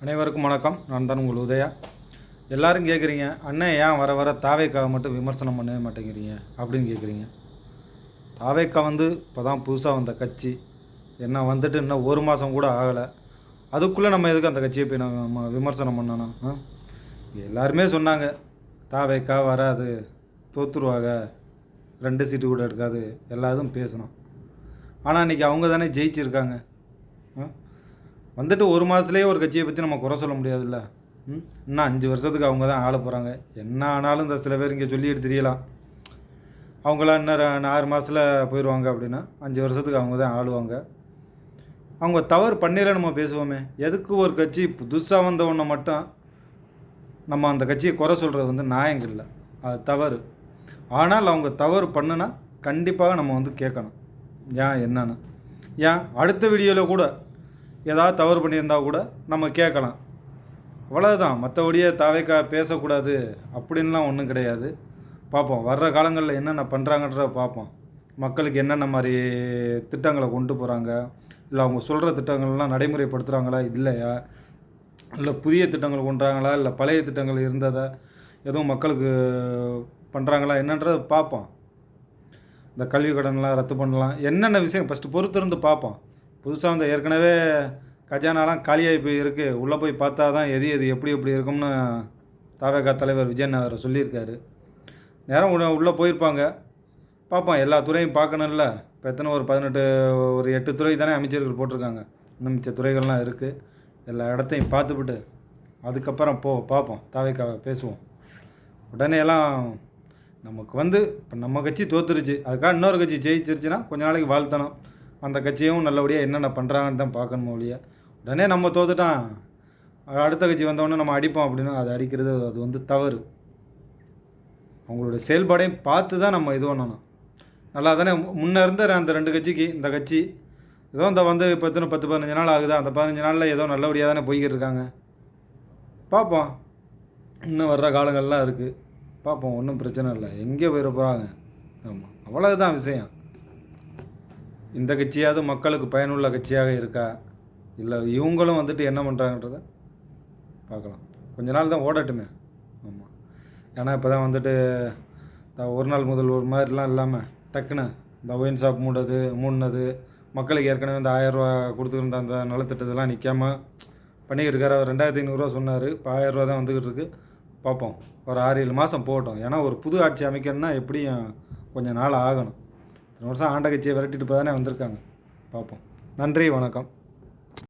அனைவருக்கும் வணக்கம். நான் தான் உங்கள் உதயா. எல்லோரும் கேட்குறீங்க, அண்ணன் ஏன் வர வர தாவேக்காவை மட்டும் விமர்சனம் பண்ணவே மாட்டேங்கிறீங்க அப்படின்னு கேட்குறீங்க. தாவேக்கா இப்போ தான் புதுசாக வந்த கட்சி. என்ன வந்துட்டு இன்னும் ஒரு மாதம் கூட ஆகலை. அதுக்குள்ளே நம்ம எதுக்கு அந்த கட்சியை போய் நம்ம விமர்சனம் பண்ணணும்? எல்லாருமே சொன்னாங்க தாவேக்கா வராது, தோற்றுருவாங்க, 2 சீட்டு கூட எடுக்காது, எல்லா இதுவும் பேசணும். ஆனால் இன்றைக்கி அவங்க தானே ஜெயிச்சிருக்காங்க. வந்துட்டு ஒரு மாதத்துலேயே ஒரு கட்சியை பற்றி நம்ம குறை சொல்ல முடியாதுல்ல. இன்னும் 5 வருஷத்துக்கு அவங்க தான் ஆள போகிறாங்க. என்ன ஆனாலும் இந்த சில பேர் இங்கே சொல்லிட்டு தெரியலாம், அவங்களாம் இன்னும் 6 மாதத்தில் போயிடுவாங்க அப்படின்னா 5 வருஷத்துக்கு அவங்க தான் ஆளுவாங்க. அவங்க தவறு பண்ணிட நம்ம பேசுவோமே. எதுக்கு ஒரு கட்சி புதுசாக வந்தவொன்றை மட்டும் நம்ம அந்த கட்சியை குறை சொல்கிறது நியாயங்கள் இல்லை, அது தவறு. ஆனால் அவங்க தவறு பண்ணுனா கண்டிப்பாக நம்ம கேட்கணும் ஏன் என்னன்னு. ஏன் அடுத்த வீடியோவில் கூட ஏதாவது தவறு பண்ணியிருந்தால் கூட நம்ம கேட்கலாம், அவ்வளோதான். மற்றபடியே தாவேக்கா பேசக்கூடாது அப்படின்லாம் ஒன்றும் கிடையாது. பார்ப்போம் வர்ற காலங்களில் என்னென்ன பண்ணுறாங்கன்றத பார்ப்போம். மக்களுக்கு என்னென்ன மாதிரி திட்டங்களை கொண்டு போகிறாங்க, இல்லை அவங்க சொல்கிற திட்டங்கள்லாம் நடைமுறைப்படுத்துகிறாங்களா இல்லையா, இல்லை புதிய திட்டங்கள் கொண்டுறாங்களா, இல்லை பழைய திட்டங்கள் இருந்ததை எதுவும் மக்களுக்கு பண்ணுறாங்களா என்னன்றதை பார்ப்போம். இந்த கல்வி கடன்லாம் ரத்து பண்ணலாம், என்னென்ன விஷயம் ஃபஸ்ட்டு பொறுத்திருந்து பார்ப்போம். புதுசாக வந்து ஏற்கனவே கஜானாலாம் காலியாகி போய் இருக்குது, உள்ளே போய் பார்த்தா தான் எது எப்படி இருக்கும்னு தாவேகா தலைவர் விஜயன் அவரை சொல்லியிருக்காரு. நேரம் உள்ளே போயிருப்பாங்க, பார்ப்போம். எல்லா துறையும் பார்க்கணும்ல. இப்போ எத்தனை ஒரு 8 துறை தானே அமைச்சர்கள் போட்டிருக்காங்க. இன்னும் மிச்ச துறைகள்லாம் இருக்குது. எல்லா இடத்தையும் பார்த்துவிட்டு அதுக்கப்புறம் பார்ப்போம், தாவேக்காவை பேசுவோம். உடனே எல்லாம் நமக்கு இப்போ நம்ம கட்சி தோற்றுருச்சு, அதுக்காக இன்னொரு கட்சி ஜெயிச்சிருச்சுன்னா கொஞ்ச நாளைக்கு வாழ்த்தணும். அந்த கட்சியும் நல்லபடியாக என்னென்ன பண்ணுறாங்கன்னு தான் பார்க்கணும் ஒழிய உடனே நம்ம தோத்துட்டான் அடுத்த கட்சி வந்தவொடனே நம்ம அடிப்போம் அப்படின்னா அது அடிக்கிறது அது தவறு. அவங்களுடைய செயல்பாடையும் பார்த்து தான் நம்ம இது பண்ணணும். நல்லா தானே முன்னே இருந்த அந்த 2 கட்சிக்கு இந்த கட்சி ஏதோ இந்த இப்போ 10-15 நாள் ஆகுது. அந்த 15 நாளில் ஏதோ நல்லபடியாக தானே போய்கிட்டு இருக்காங்க. பார்ப்போம், இன்னும் வர்ற காலங்கள்லாம் இருக்குது, பார்ப்போம். ஒன்றும் பிரச்சனை இல்லை, எங்கே போயிட போகிறாங்க. ஆமாம், அவ்வளோதான் விஷயம். இந்த கட்சியாவது மக்களுக்கு பயனுள்ள கட்சியாக இருக்கா, இல்லை இவங்களும் என்ன பண்ணுறாங்கன்றத பார்க்கலாம். கொஞ்ச நாள் தான் ஓடட்டுமே. ஆமாம், ஏன்னா இப்போ தான் இந்த ஒரு நாள் முதல்வர் மாதிரிலாம் இல்லாமல் டக்குன்னு இந்த ஒயின் ஷாப் மூடினது, மக்களுக்கு ஏற்கனவே இந்த 1000 ரூபா கொடுத்துருந்த அந்த நலத்திட்டத்தெல்லாம் நிற்காமல் பண்ணிக்கிட்டு இருக்காரு. அவர் 2500 ரூபா சொன்னார், இப்போ 1000 ரூபா தான் வந்துக்கிட்டு இருக்குது. பார்ப்போம், ஒரு 6-7 மாதம் போகட்டும். ஏன்னா ஒரு புது ஆட்சி அமைக்கணும்னா எப்படியும் கொஞ்சம் நாள் ஆகணும். 2 வருஷம் ஆண்ட கட்சியை விரட்டிட்டு இப்போ தானே வந்திருக்காங்க. பார்ப்போம். நன்றி, வணக்கம்.